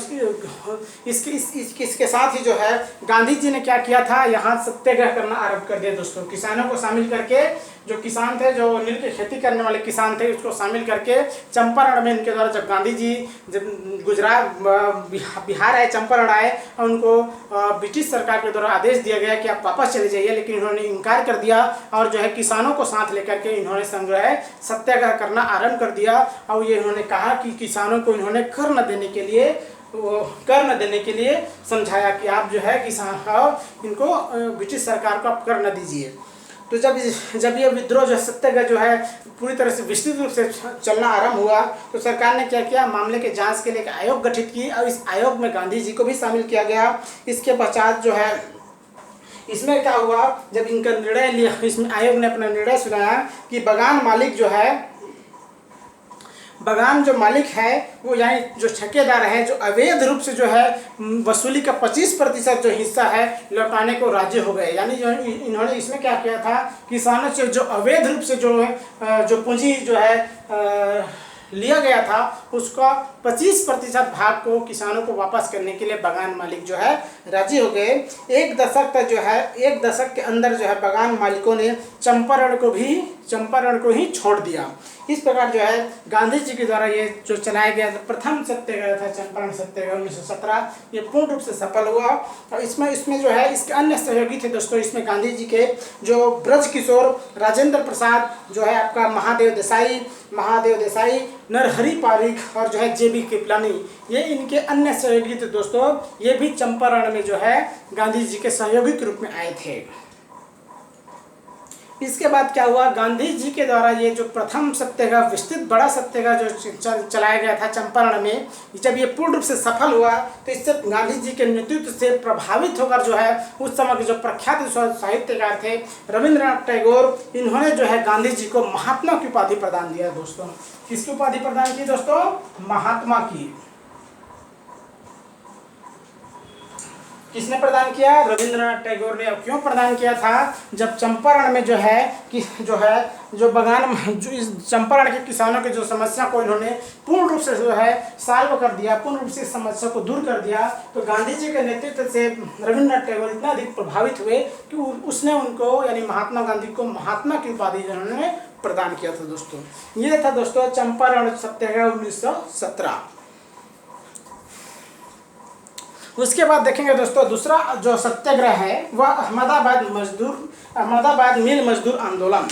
इसके साथ ही जो है गांधी जी ने क्या किया था, यहाँ सत्याग्रह करना आरंभ कर दिया दोस्तों। किसानों को शामिल करके, जो किसान थे, जो नील की खेती करने वाले किसान थे, उसको शामिल करके चंपारण में इनके द्वारा जब गांधी जी जब गुजरात बिहार आए, चंपारण आए और उनको ब्रिटिश सरकार के द्वारा आदेश दिया गया कि आप वापस चले जाइए, लेकिन इन्होंने इनकार कर दिया और जो है किसानों को साथ लेकर के इन्होंने संग्रह सत्याग्रह करना आरंभ कर दिया। और ये इन्होंने कहा कि किसानों को इन्होंने कर न देने के लिए समझाया कि आप जो है किसान इनको ब्रिटिश सरकार को आप कर न दीजिए। तो जब ये विद्रोह जो सत्याग्रह जो है पूरी तरह से विस्तृत रूप से चलना आरंभ हुआ तो सरकार ने क्या किया, मामले के जांच के लिए एक आयोग गठित की और इस आयोग में गांधी जी को भी शामिल किया गया। इसके पश्चात जो है इसमें क्या हुआ, जब इनका निर्णय लिया, इसमें आयोग ने अपना निर्णय सुनाया कि बागान जो मालिक है वो यानी जो ठेकेदार है, जो अवैध रूप से जो है वसूली का 25% जो हिस्सा है लौटाने को राजी हो गए। यानी जो इन्होंने इसमें क्या किया था, किसानों से जो अवैध रूप से जो पूंजी जो है लिया गया था उसका 25% भाग को किसानों को वापस करने के लिए बागान मालिक जो है राजी हो गए। एक दशक के अंदर जो है बागान मालिकों ने चंपारण को ही छोड़ दिया। इस प्रकार जो है गांधी जी के द्वारा ये जो चलाया गया प्रथम सत्याग्रह था, चंपारण सत्याग्रह 1917, ये पूर्ण रूप से सफल हुआ। और इसमें जो है इसके अन्य सहयोगी थे दोस्तों। इसमें गांधी जी के जो ब्रज किशोर, राजेंद्र प्रसाद, जो है आपका महादेव देसाई, नरहरि पारिख और जो है JB कृपलानी, ये इनके अन्य सहयोगी थे दोस्तों। ये भी चंपारण में जो है गांधी जी के सहयोगी के रूप में आए थे। इसके बाद क्या हुआ, गांधी जी के द्वारा ये जो प्रथम सत्याग्रह, विस्तृत बड़ा सत्याग्रह जो चलाया गया था चंपारण में, जब ये पूर्ण रूप से सफल हुआ तो इससे गांधी जी के नेतृत्व से प्रभावित होकर जो है उस समय के जो प्रख्यात साहित्यकार थे रविंद्रनाथ टैगोर, इन्होंने जो है गांधी जी को महात्मा की उपाधि प्रदान दिया दोस्तों। किसकी उपाधि प्रदान की दोस्तों, महात्मा की। किसने प्रदान किया, रविंद्रनाथ टैगोर ने। अब क्यों प्रदान किया था, जब चंपारण में जो चंपारण के किसानों की जो समस्या को इन्होंने पूर्ण रूप से जो है सॉल्व कर दिया, पूर्ण रूप से इस समस्या को दूर कर दिया, तो गांधी जी के नेतृत्व से रविंद्रनाथ टैगोर इतना अधिक प्रभावित हुए कि उसने उनको यानी महात्मा गांधी को महात्मा की उपाधि उन्होंने प्रदान किया था दोस्तों। ये था दोस्तों चंपारण सत्याग्रह 1917। उसके बाद देखेंगे दोस्तों दूसरा जो सत्याग्रह है वह अहमदाबाद मिल मजदूर आंदोलन।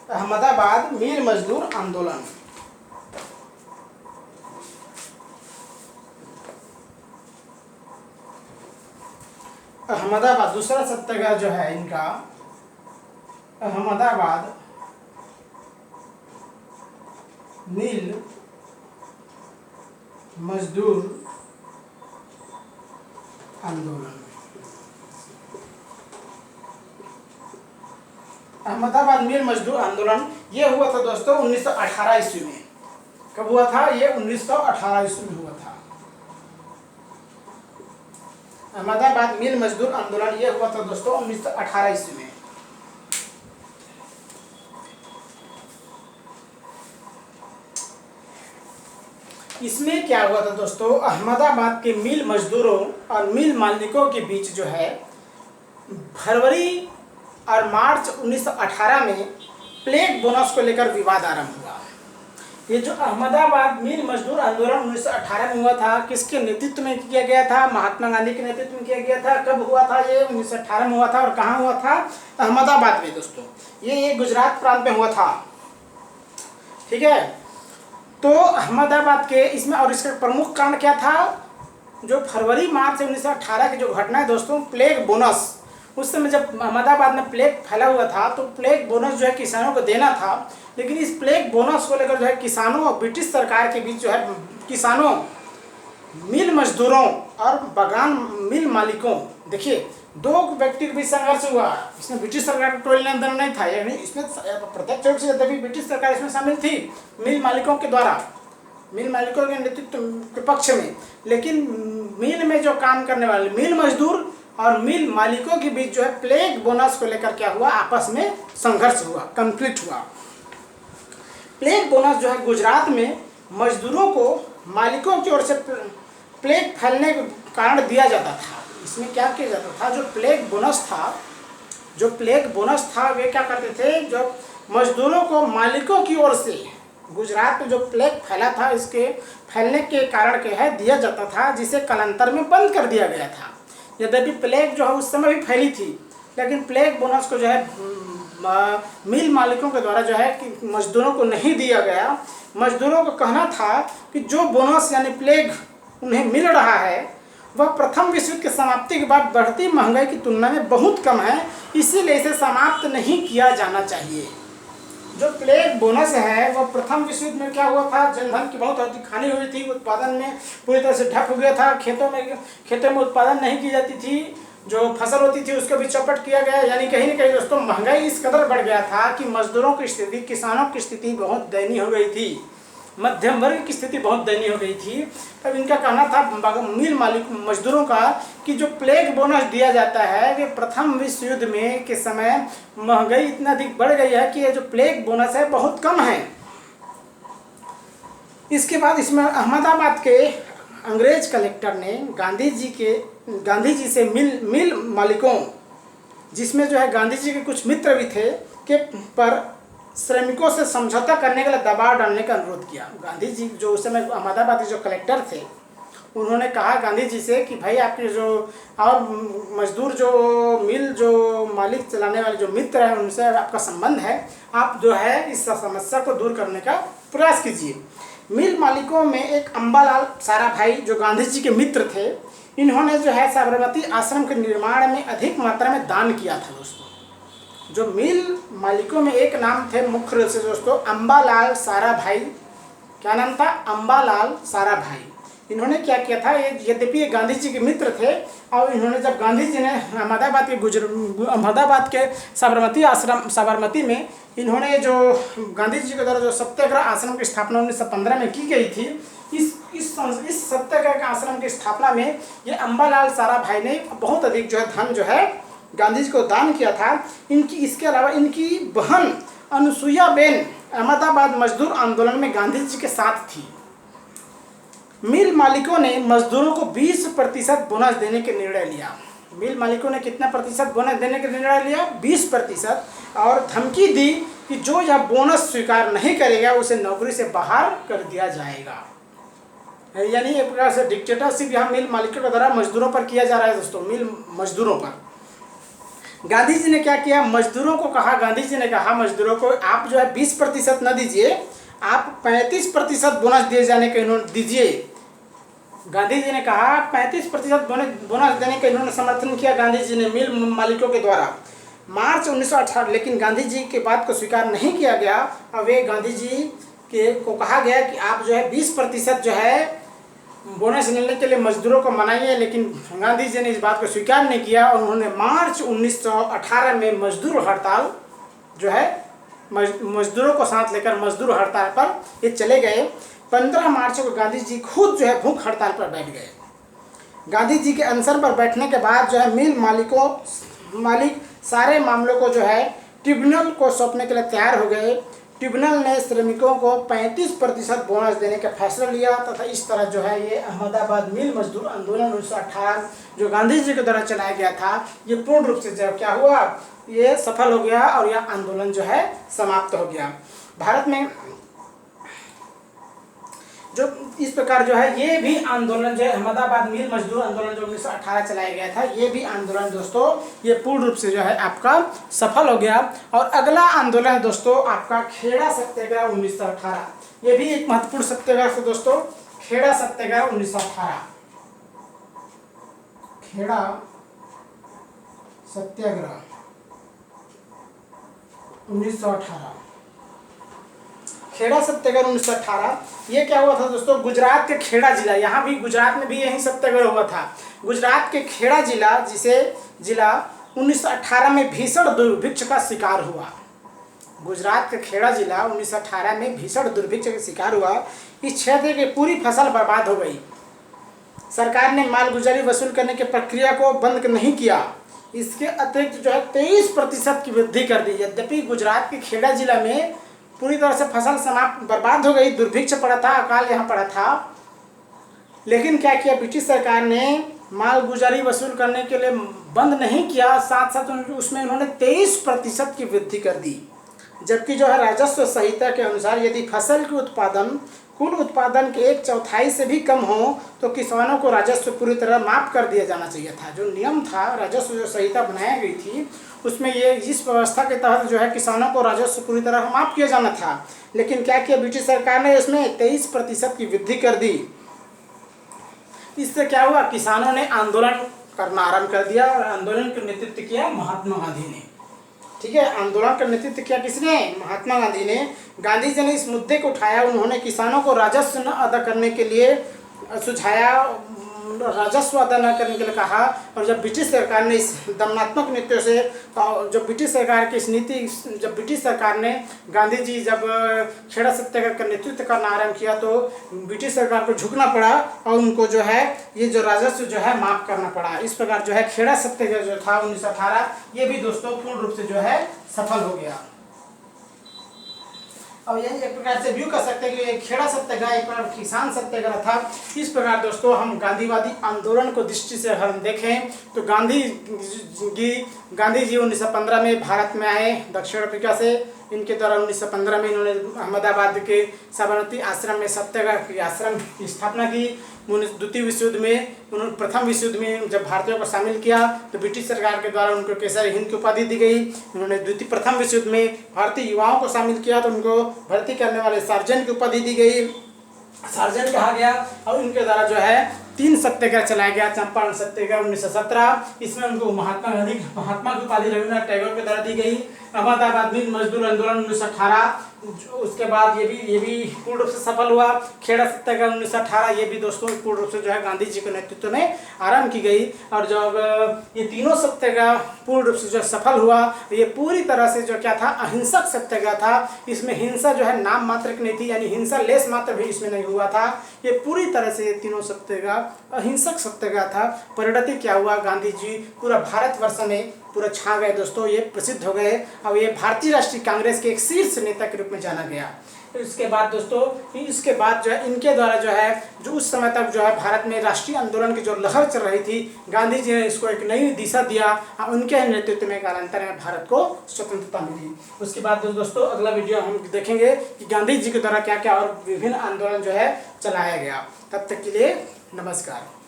अहमदाबाद मिल मजदूर आंदोलन। अहमदाबाद दूसरा सत्याग्रह जो है इनका, अहमदाबाद मिल मजदूर आंदोलन। अहमदाबाद मिल मजदूर आंदोलन ये हुआ था दोस्तों 1918 ईस्वी में। कब हुआ था? ये 1918 ईस्वी में हुआ था। अहमदाबाद मिल मजदूर आंदोलन ये हुआ था दोस्तों 1918 ईस्वी में। इसमें क्या हुआ था दोस्तों, अहमदाबाद के मिल मजदूरों और मिल मालिकों के बीच जो है फरवरी और मार्च 1918 में प्लेग बोनस को लेकर विवाद आरंभ हुआ। ये जो अहमदाबाद मिल मजदूर आंदोलन 1918 में हुआ था, किसके नेतृत्व में किया गया था? महात्मा गांधी के नेतृत्व में किया गया था। कब हुआ था? ये 1918 में हुआ था। और कहाँ हुआ था? अहमदाबाद में दोस्तों। ये गुजरात प्रांत में हुआ था, ठीक है। तो अहमदाबाद के इसमें, और इसका प्रमुख कारण क्या था? जो फरवरी मार्च 1918 की जो घटना है दोस्तों, प्लेग बोनस। उस समय जब अहमदाबाद में प्लेग फैला हुआ था तो प्लेग बोनस जो है किसानों को देना था, लेकिन इस प्लेग बोनस को लेकर जो है किसानों और ब्रिटिश सरकार के बीच जो है किसानों, मिल मजदूरों और बागान मिल मालिकों, देखिए दो व्यक्ति के बीच संघर्ष हुआ। इसमें ब्रिटिश सरकार का कोई लेन देन नहीं था, यानी इसमें प्रत्यक्ष रूप से तभी ब्रिटिश सरकार इसमें शामिल थी मिल मालिकों के द्वारा, मिल मालिकों के नेतृत्व के पक्ष में। लेकिन मिल में जो काम करने वाले मिल मजदूर और मिल मालिकों के बीच जो है प्लेग बोनस को लेकर क्या हुआ? आपस में संघर्ष हुआ, कॉन्फ्लिक्ट हुआ। प्लेग बोनस जो है गुजरात में मजदूरों को मालिकों की ओर से प्लेग फैलने के कारण दिया जाता था। इसमें क्या किया जाता था? जो प्लेग बोनस था वे क्या करते थे? जो मजदूरों को मालिकों की ओर से गुजरात में जो प्लेग फैला था, इसके फैलने के कारण क्या है दिया जाता था, जिसे कालांतर में बंद कर दिया गया था। यद्यपि प्लेग जो है उस समय भी फैली थी, लेकिन प्लेग बोनस को जो है मिल मालिकों के द्वारा जो है कि मजदूरों को नहीं दिया गया। मजदूरों को कहना था कि जो बोनस यानी प्लेग उन्हें मिल रहा है वह प्रथम विश्व युद्ध की समाप्ति के बाद बढ़ती महंगाई की तुलना में बहुत कम है, इसीलिए इसे समाप्त नहीं किया जाना चाहिए। जो प्लेग बोनस है वह प्रथम विश्व युद्ध में क्या हुआ था? जनधन की बहुत अधिक हानि हुई थी, उत्पादन में पूरी तरह से ठप हो गया था, खेतों में उत्पादन नहीं की जाती थी, जो फसल होती थी उसको भी चौपट किया गया। यानी कहीं ना कहीं दोस्तों महंगाई इस कदर बढ़ गया था कि मजदूरों की स्थिति, किसानों की स्थिति बहुत दयनीय हो गई थी, मध्यम वर्ग की स्थिति बहुत दयनीय हो गई थी। तब इनका कहना था मिल मालिक मजदूरों का कि जो प्लेग बोनस दिया जाता है वे प्रथम विश्व युद्ध में के समय महंगाई इतना अधिक बढ़ गई है कि ये जो प्लेग बोनस है बहुत कम है। इसके बाद इसमें अहमदाबाद के अंग्रेज कलेक्टर ने गांधी जी से मिल मालिकों, जिसमें जो है गांधी जी के कुछ मित्र भी थे, के पर श्रमिकों से समझौता करने के लिए दबाव डालने का अनुरोध किया। गांधी जी जो उस समय अहमदाबाद के जो कलेक्टर थे, उन्होंने कहा गांधी जी से कि भाई आपके जो और मजदूर जो मिल जो मालिक चलाने वाले जो मित्र हैं उनसे आपका संबंध है, आप जो है इस समस्या को दूर करने का प्रयास कीजिए। मिल मालिकों में एक अम्बालाल साराभाई जो गांधी जी के मित्र थे, इन्होंने जो है साबरमती आश्रम के निर्माण में अधिक मात्रा में दान किया था दोस्तों। जो मिल मालिकों में एक नाम थे मुख्य रूप से दोस्तों अम्बालाल साराभाई। क्या नाम था? अम्बालाल साराभाई। इन्होंने क्या किया था? यद्यपि ये गांधी जी के मित्र थे, और इन्होंने जब गांधी जी ने अहमदाबाद के साबरमती में इन्होंने जो गांधी जी के द्वारा जो सत्याग्रह आश्रम की स्थापना 1915 में की गई थी, इस सत्याग्रह आश्रम की स्थापना में ये अम्बालाल साराभाई ने बहुत अधिक जो है धन जो है गांधी जी को दान किया था। इसके अलावा इनकी बहन अनुसुईया बेन अहमदाबाद मजदूर आंदोलन में गांधी जी के साथ थी। मिल मालिकों ने मजदूरों को 20% बोनस देने के निर्णय लिया। मिल मालिकों ने कितना प्रतिशत बोनस देने का निर्णय लिया? 20%, और धमकी दी कि जो यह बोनस स्वीकार नहीं करेगा उसे नौकरी से बाहर कर दिया जाएगा। यानी एक प्रकार से डिक्टेटरशिप यहाँ मिल मालिकों के द्वारा मजदूरों पर किया जा रहा है दोस्तों, मिल मजदूरों पर। गांधी जी ने क्या किया? मजदूरों को कहा, गांधी जी ने कहा मजदूरों को आप जो है 20% न दीजिए, आप 35% बोनस दिए जाने का इन्होंने दीजिए। गांधी जी ने कहा 35% बोनस देने का इन्होंने समर्थन किया गांधी जी ने मिल मालिकों के द्वारा मार्च 1918। लेकिन गांधी जी के बात को स्वीकार नहीं किया गया, और वे गांधी जी को कहा गया कि आप जो है 20% जो है बोनस मिलने के लिए मजदूरों को मनाइए। लेकिन गांधी जी ने इस बात को स्वीकार नहीं किया, और उन्होंने मार्च 1918 में मजदूर हड़ताल जो है मजदूरों को साथ लेकर मजदूर हड़ताल पर ये चले गए। 15 मार्च को गांधी जी खुद जो है भूख हड़ताल पर बैठ गए। गांधी जी के अनशन पर बैठने के बाद जो है मिल मालिक सारे मामलों को जो है ट्रिब्यूनल को सौंपने के लिए तैयार हो गए। ट्रिब्यूनल ने श्रमिकों को 35% बोनस देने का फैसला लिया तथा इस तरह जो है ये अहमदाबाद मिल मजदूर आंदोलन 1918 जो गांधी जी के द्वारा चलाया गया था, ये पूर्ण रूप से जो क्या हुआ, ये सफल हो गया और यह आंदोलन जो है समाप्त हो गया। भारत में जो इस प्रकार जो है ये भी आंदोलन जो है अहमदाबाद मिल मजदूर आंदोलन जो 1918 चलाया गया था, ये भी आंदोलन दोस्तों ये पूर्ण रूप से जो है आपका सफल हो गया। और अगला आंदोलन दोस्तों आपका खेड़ा सत्याग्रह 1918, ये भी एक महत्वपूर्ण सत्याग्रह था दोस्तों, खेड़ा सत्याग्रह 1918। खेड़ा सत्याग्रह 1918, खेड़ा सत्याग्रह 1918 ये क्या हुआ था दोस्तों, गुजरात के खेड़ा जिला, यहाँ भी गुजरात में भी यही सत्याग्रह हुआ था। गुजरात के खेड़ा जिला जिला 1918 में भीषण दुर्भिक्ष का शिकार हुआ। गुजरात का खेड़ा जिला 1918 में भीषण दुर्भिक्ष का शिकार हुआ। इस क्षेत्र की पूरी फसल बर्बाद हो गई। सरकार ने मालगुजारी वसूल करने की प्रक्रिया को बंद नहीं किया। इसके अतिरिक्त जो है 23% की वृद्धि कर दी। यद्यपि गुजरात के खेड़ा जिला में पूरी तरह से फसल समाप्त बर्बाद हो गई, दुर्भिक्ष पड़ा था, अकाल यहाँ पड़ा था, लेकिन क्या किया ब्रिटिश सरकार ने मालगुजारी वसूल करने के लिए बंद नहीं किया, साथ साथ उसमें उन्होंने 23% की वृद्धि कर दी। जबकि जो है राजस्व संहिता के अनुसार यदि फसल के उत्पादन कुल उत्पादन के 1/4 से भी कम हो तो किसानों को राजस्व पूरी तरह माफ कर दिया जाना चाहिए था। जो नियम था, राजस्व जो संहिता बनाई गई थी उसमें ये इस व्यवस्था के तहत जो है किसानों को राजस्व पूरी तरह माफ किया जाना था, लेकिन क्या किया ब्रिटिश सरकार ने इसमें 23% की वृद्धि कर दी। इससे क्या हुआ, किसानों ने आंदोलन करना आरंभ कर दिया और आंदोलन का नेतृत्व किया महात्मा गांधी ने। ठीक है, आंदोलन का नेतृत्व किया किसने, महात्मा गांधी ने। गांधी जी ने इस मुद्दे को उठाया, उन्होंने किसानों को राजस्व न अदा करने के लिए सुझाया, राजस्व अदा न करने के लिए कहा। और जब ब्रिटिश सरकार ने इस दमनात्मक नीतियों से, जब ब्रिटिश सरकार की इस नीति, जब ब्रिटिश सरकार ने गांधी जी जब खेड़ा सत्याग्रह का नेतृत्व करना आरंभ किया तो ब्रिटिश सरकार को झुकना पड़ा और उनको जो है ये जो राजस्व जो है माफ करना पड़ा। इस प्रकार जो है खेड़ा सत्याग्रह जो था 1918 ये भी दोस्तों पूर्ण रूप से जो है सफल हो गया। और यही एक प्रकार से व्यू कर सकते हैं कि ये खेड़ा सत्याग्रह एक प्रकार किसान सत्याग्रह था। इस प्रकार दोस्तों हम गांधीवादी आंदोलन को दृष्टि से हम देखें तो गांधी जी 1915 में भारत में आए दक्षिण अफ्रीका से। इनके द्वारा 1915 में इन्होंने अहमदाबाद के साबरमती आश्रम में सत्याग्रह की आश्रम की स्थापना की। द्वितीय विश्व युद्ध में उन्होंने, प्रथम विश्व युद्ध में जब भारतीयों को शामिल किया तो ब्रिटिश सरकार के द्वारा उनको केसर हिंद की उपाधि दी गई। उन्होंने प्रथम विश्व युद्ध में भारतीय युवाओं को शामिल किया तो उनको भर्ती करने वाले सार्जेंट की उपाधि दी गई, सार्जेंट कहा गया। और उनके द्वारा जो है 3 सत्याग्रह चलाया गया। चंपारण सत्याग्रह 1917, इसमें उनको महात्मा की उपाधि रविन्द्रनाथ टैगोर के द्वारा दी गई। अहमदाबाद मिल मजदूर आंदोलन 1918, उसके बाद ये भी पूर्ण रूप से सफल हुआ। खेड़ा सत्याग्रह 1918 ये भी दोस्तों पूर्ण रूप से जो है गांधी जी के नेतृत्व में आरंभ की गई। और जब ये तीनों सत्याग्रह पूर्ण रूप से जो सफल हुआ, ये पूरी तरह से जो क्या था, अहिंसक सत्याग्रह था। इसमें हिंसा जो है नाम मात्र की नहीं थी, यानी हिंसा लेस मात्र भी इसमें नहीं हुआ था। ये पूरी तरह से ये तीनों सत्याग्रह अहिंसक सत्याग्रह था। परिणति क्या हुआ, गांधी जी पूरा भारतवर्ष में पूरा छा गए दोस्तों, ये प्रसिद्ध हो गए। अब ये भारतीय राष्ट्रीय कांग्रेस के एक शीर्ष नेता के रूप में जाना गया। इसके बाद दोस्तों, इसके बाद जो है इनके द्वारा जो है जो उस समय तक जो है भारत में राष्ट्रीय आंदोलन की जो लहर चल रही थी, गांधी जी ने इसको एक नई दिशा दिया और उनके नेतृत्व में कालांतर में भारत को स्वतंत्रता मिली। उसके बाद दोस्तों अगला वीडियो हम देखेंगे कि गांधी जी के द्वारा क्या क्या और विभिन्न आंदोलन जो है चलाया गया। तब तक के लिए नमस्कार।